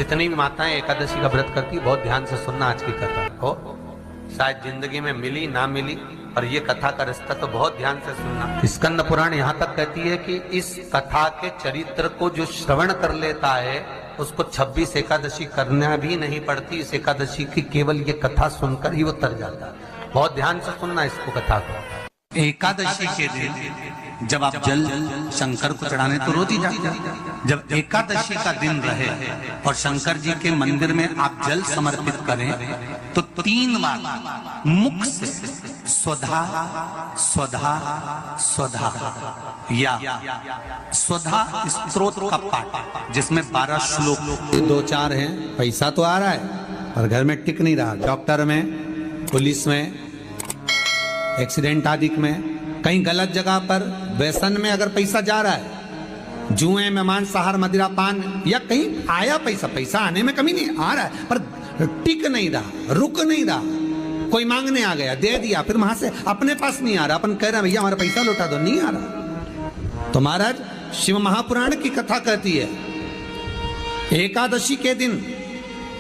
जितनी भी माताएं एकादशी का व्रत करती बहुत ध्यान से सुनना आज की कथा हो, शायद जिंदगी में मिली ना मिली, और ये कथा का रिश्ता तो बहुत ध्यान से सुनना। स्कंद पुराण यहाँ तक कहती है कि इस कथा के चरित्र को जो श्रवण कर लेता है उसको 26 एकादशी करना भी नहीं पड़ती। इस एकादशी की केवल ये कथा सुनकर ही वो तर जाता है। बहुत ध्यान से सुनना इसको, कथा को। एकादशी के दिन जब आप जल शंकर को चढ़ाने तो रोज ही जाते हैं। जब एकादशी का दिन रहे और शंकर जी के मंदिर में आप जल समर्पित करें तो 3 बार मुख से स्वधा स्वधा स्वधा या स्वधा स्तोत्र का पाठ, जिसमें 12 श्लोक 2-4 हैं। पैसा तो आ रहा है पर घर में टिक नहीं रहा। डॉक्टर में, पुलिस में, एक्सीडेंट आदि में, कहीं गलत जगह पर व्यसन में अगर पैसा जा रहा है, जुए में, मांसाहार, मदिरा पान, या कहीं आया पैसा आने में कमी नहीं, आ रहा है पर टिक नहीं रहा, रुक नहीं रहा। कोई मांगने आ गया, दे दिया, फिर वहां से अपने पास नहीं आ रहा, अपन कह रहे हैं भैया हमारा पैसा लौटा दो, नहीं आ रहा। तो महाराज शिव महापुराण की कथा कहती है एकादशी के दिन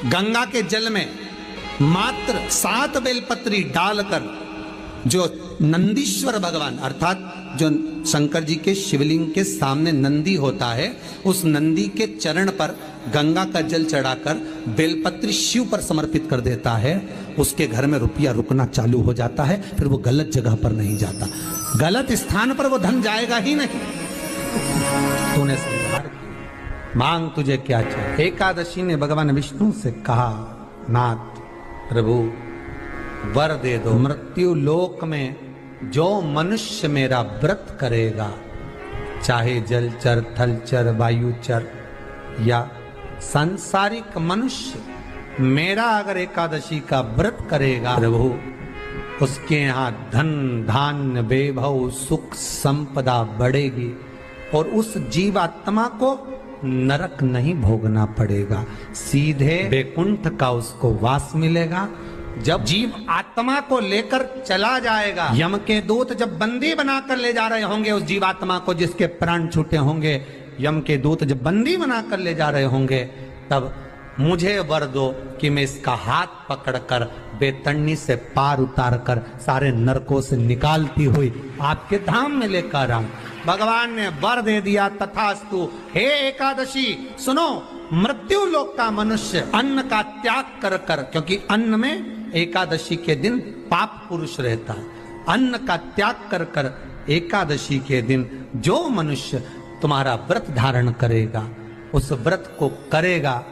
गंगा के जल में मात्र 7 बेलपत्री डालकर जो नंदीश्वर भगवान अर्थात जो शंकर जी के शिवलिंग के सामने नंदी होता है, उस नंदी के चरण पर गंगा का जल चढ़ाकर बेलपत्री शिव पर समर्पित कर देता है, उसके घर में रुपया रुकना चालू हो जाता है। फिर वो गलत जगह पर नहीं जाता, गलत स्थान पर वो धन जाएगा ही नहीं। तूने स्वीकार किया, मांग तुझे क्या चाहिए। एकादशी ने भगवान विष्णु से कहा, नाथ प्रभु वर दे दो, मृत्यु लोक में जो मनुष्य मेरा व्रत करेगा, चाहे जलचर, थलचर, वायुचर या सांसारिक मनुष्य, मेरा अगर एकादशी का व्रत करेगा प्रभु, उसके यहाँ धन धान्य वैभव सुख संपदा बढ़ेगी और उस जीवात्मा को नरक नहीं भोगना पड़ेगा, सीधे वैकुंठ का उसको वास मिलेगा। जब जीव आत्मा को लेकर चला जाएगा, यम के दूत जब बंदी बनाकर ले जा रहे होंगे उस जीवात्मा को, जिसके प्राण छूटे होंगे, यम के दूत जब बंदी बनाकर ले जा रहे होंगे, तब मुझे वर दो कि मैं इसका हाथ पकड़कर बेतन्नी से पार उतार कर सारे नरकों से निकालती हुई आपके धाम में लेकर आऊं। भगवान ने वर दे दिया, तथास्तु। हे एकादशी सुनो, मृत्यु लोक का मनुष्य अन्न का त्याग कर कर, क्योंकि अन्न में एकादशी के दिन पाप पुरुष रहता है, अन्न का त्याग कर कर एकादशी के दिन जो मनुष्य तुम्हारा व्रत धारण करेगा, उस व्रत को करेगा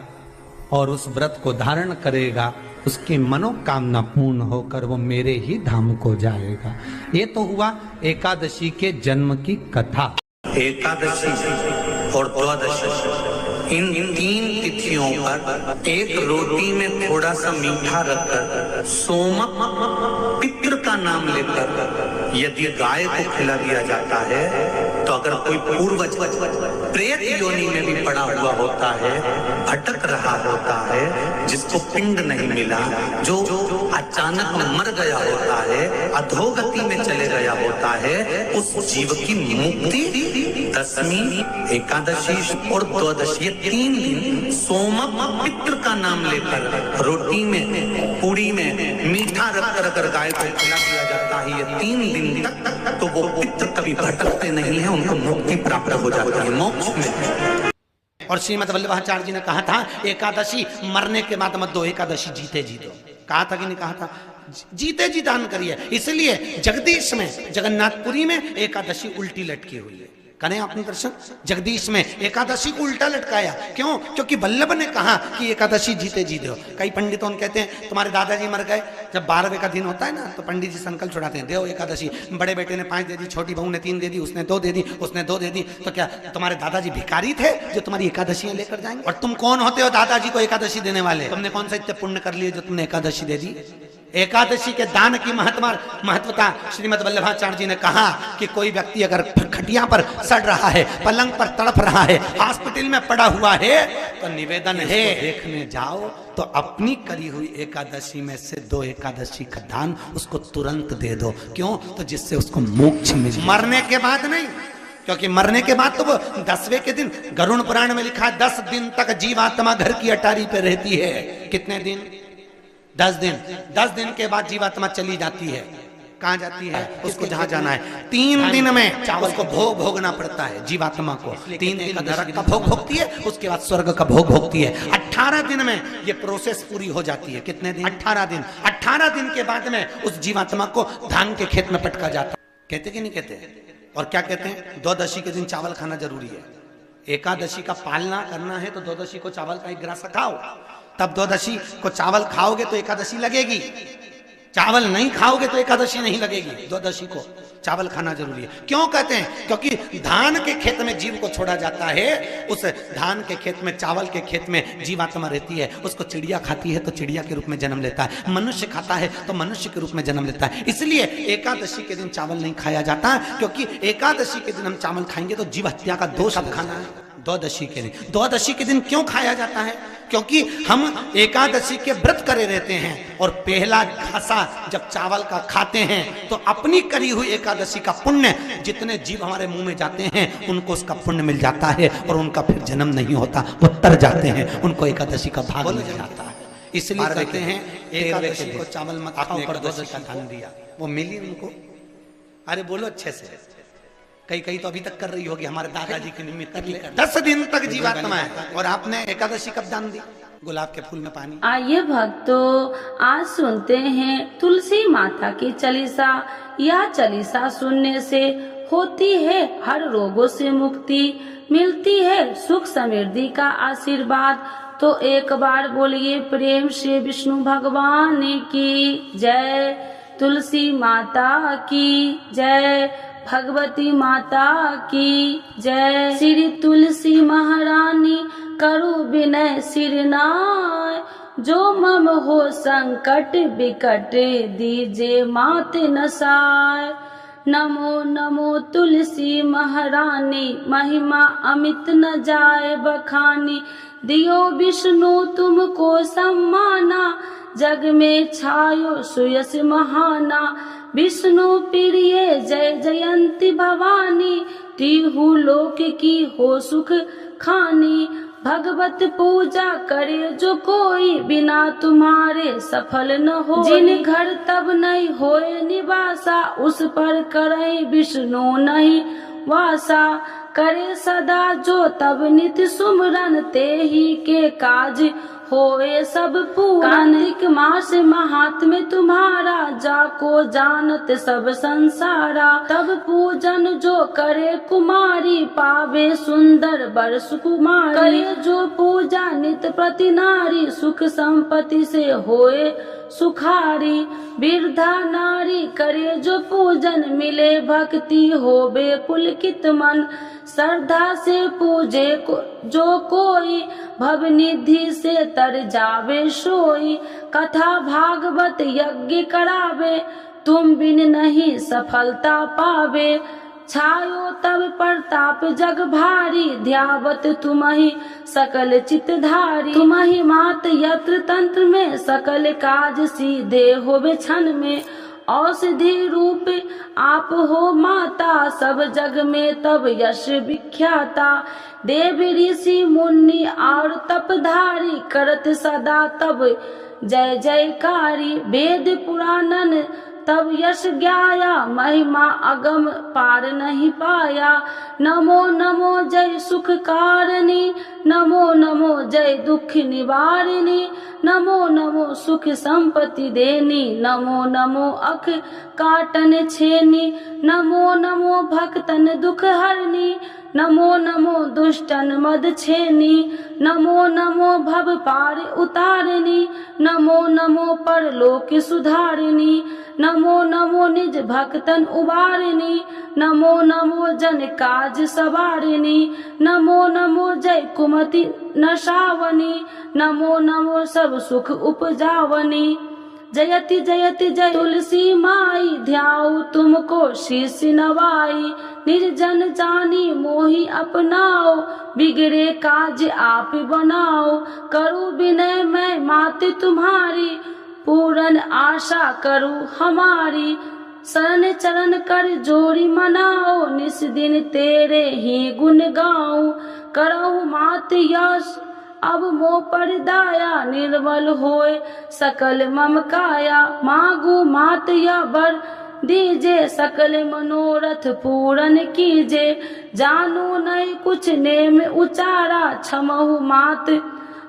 और उस व्रत को धारण करेगा, उसकी मनोकामना पूर्ण होकर वो मेरे ही धाम को जाएगा। ये तो हुआ एकादशी के जन्म की कथा। एकादशी और द्वादशी इन 3 तिथियों पर एक रोटी में थोड़ा सा मीठा रखकर सोमक पितृ का नाम लेकर यदि गाय को खिला दिया जाता है, तो अगर कोई पूर्वज प्रेत योनि में भी पड़ा हुआ होता है, भटक रहा होता है, जिसको पिंड नहीं मिला, जो अचानक मर गया होता है, अधोगति में चले गया होता है, उस जीव की मुक्ति दशमी, एकादशी और द्वादशी 3 दिन सोमक पितृ का नाम लेकर रोटी में, पूरी में मीठा रखकर अगर गाय को खिला दिया जाता है ये 3 दिन तक, तो वो पितृ कभी भटकते नहीं है, उनको मुक्ति प्राप्त हो जाती है, मोक्ष में। और श्रीमद् वल्लभाचार्य जी ने कहा था एकादशी मरने के बाद मत दो, एकादशी जीते जी दो। कहा था कि नहीं कहा था? जीते जी दान करिए। इसलिए जगदीश में, जगन्नाथपुरी में एकादशी उल्टी लटकी हुई है। करें आपने दर्शन? जगदीश में एकादशी को उल्टा लटकाया, क्यों? क्योंकि वल्लभ ने कहा कि एकादशी जीते जी दो। कई पंडितों कहते हैं तुम्हारे दादाजी मर गए, जब 12वें का दिन होता है ना, तो पंडित जी संकल्प छुड़ाते हैं, दो एकादशी। बड़े बेटे ने 5 दे दी, छोटी बहू ने 3 दे दी, उसने 2 दे दी, उसने 2 दे दी। तो क्या तुम्हारे दादाजी भिखारी थे जो तुम्हारी एकादशियां लेकर जाएंगे? और तुम कौन होते हो दादाजी को एकादशी देने वाले? तुमने कौन सा इतने पुण्य कर लिए जो तुमने एकादशी दे दी? एकादशी के दान की महत्वता श्रीमद् वल्लभाचार्य जी ने कहा कि कोई व्यक्ति अगर खटिया पर सड़ रहा है, पलंग पर तड़प रहा है, हॉस्पिटल में पड़ा हुआ है, तो निवेदन है देखने जाओ तो अपनी करी हुई एकादशी में से 2 एकादशी का दान उसको तुरंत दे दो। क्यों? तो जिससे उसको मोक्ष मिले, मरने के बाद नहीं। क्योंकि मरने के बाद तो वो 10वें के दिन, गरुड़ पुराण में लिखा है 10 दिन तक जीवात्मा घर की अटारी पे रहती है। कितने दिन? 10 दिन। 10 दिन के बाद जीवात्मा चली जाती है। कहाँ जाती है? उसको जहां जाना है। 3 दिन में चावल को भोग भोगना पड़ता है जीवात्मा को। 3 दिन नरक का भोग भोगती है, उसके बाद स्वर्ग का भोग भोगती है। 18 दिन में ये प्रोसेस पूरी हो जाती है। कितने दिन? 18 दिन। 18 दिन के बाद में उस जीवात्मा को धान के खेत में पटका जाता है। कहते कि नहीं कहते? और क्या कहते हैं? द्वादशी के दिन चावल खाना जरूरी है। एकादशी का पालना करना है तो द्वादशी को चावल का एक गिरास खाओ, तब द्वादशी को चावल खाओगे तो एकादशी लगेगी। चावल नहीं खाओगे तो एकादशी नहीं लगेगी। द्वादशी को चावल खाना जरूरी है। क्यों कहते हैं? क्योंकि धान के खेत में जीव को छोड़ा जाता है, उस धान के खेत में, चावल के खेत में जीवात्मा रहती है। उसको चिड़िया खाती है तो चिड़िया के रूप में जन्म लेता है, मनुष्य खाता है तो मनुष्य के रूप में जन्म लेता है। इसलिए एकादशी के दिन चावल नहीं खाया जाता, क्योंकि एकादशी के दिन हम चावल खाएंगे तो जीव हत्या का दोष अब खाना है। द्वादशी के दिन, द्वादशी के दिन क्यों खाया जाता है? क्योंकि हम एकादशी के व्रत करे रहते हैं और पहला घासा जब चावल का खाते हैं तो अपनी करी हुई एकादशी का पुण्य, जितने जीव हमारे मुंह में जाते हैं उनको उसका पुण्य मिल जाता है और उनका फिर जन्म नहीं होता, वो तर जाते हैं, उनको एकादशी का भाग मिल जाता है। इसलिए कहते हैं एकादशी को चावल मत खाओ, पर द्वादशी का दान दिया, वो मिली उनको। अरे बोलो अच्छे से। कई तो अभी तक कर रही होगी, हमारे दादाजी के निमित्त कर ले। 10 दिन तक जीवात्मा है और आपने एकादशी कब दान दी? गुलाब के फूल में पानी। आइए भक्तों, आज सुनते हैं तुलसी माता की चालीसा। यह चालीसा सुनने से होती है हर रोगों से मुक्ति, मिलती है सुख समृद्धि का आशीर्वाद। तो एक बार बोलिए प्रेम से विष्णु भगवान की जय, तुलसी माता की जय, भगवती माता की जय। श्री तुलसी महारानी करु विनय सिरनाय, जो मम हो संकट विकट दीजे मात नसाय। नमो नमो तुलसी महारानी, महिमा अमित न जाए बखानी। दियो विष्णु तुमको सम्माना, जग में छायो सुयस महाना। विष्णु प्रिय जय जयंती भवानी, तिहु लोक की हो सुख खानी। भगवत पूजा करे जो कोई, बिना तुम्हारे सफल न हो। जिन घर तब नहीं होए निवासा, उस पर करे विष्णु नहीं वासा। करे सदा जो तब नित सुमरन, ते ही के काज होए सब पूरन। कार्तिक मास महात्म्य तुम्हारा, जाको जानत सब संसारा। तब पूजन जो करे कुमारी, पावे सुंदर वर सुकुमारी। करे जो पूजा नित प्रति नारी, सुख संपत्ति से होए सुखारी। वृद्धा नारी करे जो पूजन, मिले भक्ति होवे पुलकित मन। श्रद्धा से पूजे जो कोई, भव निधि से तर जावे सोई। कथा भागवत यज्ञ करावे, तुम बिन नहीं सफलता पावे। छायो तब प्रताप जग भारी, ध्यावत तुम्हि सकल चितधारी। तुम्हि मात यत्र तंत्र में, सकल काज सीधे होवे क्षण में। औषधि रूप आप हो माता, सब जग में तब यश विख्याता। देव ऋषि मुनि और तपधारी, करत सदा तब जय जयकारी। वेद पुराणन तब यश ज्ञाया, महिमा अगम पार नहीं पाया। नमो नमो जय सुख कारिणी, नमो नमो जय दुख निवारिणी। नमो नमो सुख संपत्ति देनी, नमो नमो अख काटन छेनी। नमो नमो भक्तन दुख हरनी, नमो नमो दुष्टन मद छेनी। नमो नमो भव पार उतारिणी, नमो नमो परलोक सुधारिणी। नमो नमो निज भक्तन उबारिणी, नमो नमो जन काज सवारिणी। नमो नमो जय कुमति नशावनी, नमो नमो सब सुख उपजावनी। जयति जयति जय तुलसी माई, ध्याऊ तुमको शीश नवाई। निर्जन जानी मोहि अपनाओ, बिगड़े काज आप बनाओ। करूँ विनय मैं मात तुम्हारी, पूर्ण आशा करूँ हमारी। शरण चरण कर जोरी मनाओ, निस दिन तेरे ही गुण गाऊं। करहु मात यश अब मोह पर दाया, निर्मल होए सकल मम काया। मांगू मात या बर दीजे, सकल मनोरथ पूरन कीजे। जानू नहीं कुछ नेम उचारा, क्षमहु मात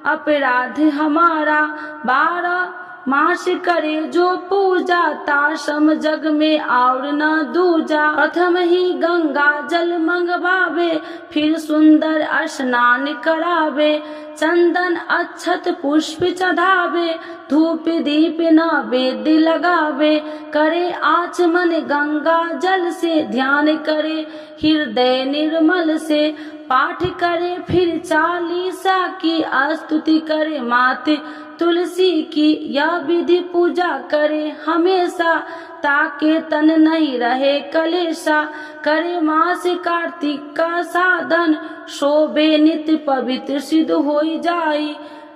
अपराध हमारा। 12 मास करे जो पूजा, ताशम जग में और न दूजा। प्रथम ही गंगा जल मंगवावे, फिर सुंदर स्नान करावे। चंदन अक्षत पुष्प चढ़ावे, धूप दीप नैवेद्य लगावे। करे आचमन गंगा जल से, ध्यान करे हृदय निर्मल से। पाठ करे फिर 40 की, स्तुति करे माते तुलसी की। यह विधि पूजा करे हमेशा, ताके तन नहीं रहे कलेशा। करे मास कार्तिक का साधन, शोभे नित्य पवित्र सिद्ध होई जाई।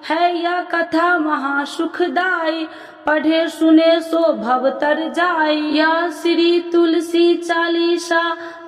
है यह कथा महा सुखदाई, पढ़े सुने सो भव तर जाई। यह श्री तुलसी चालीसा,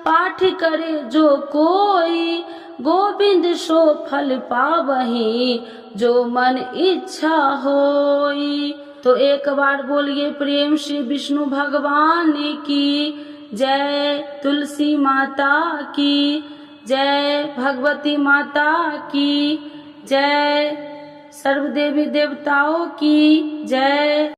पाठ करे जो कोई। गोविंद सो फल पावही, जो मन इच्छा होई। तो एक बार बोलिए प्रेम से विष्णु भगवान की जय, तुलसी माता की जय, भगवती माता की जय, सर्व देवी देवताओं की जय।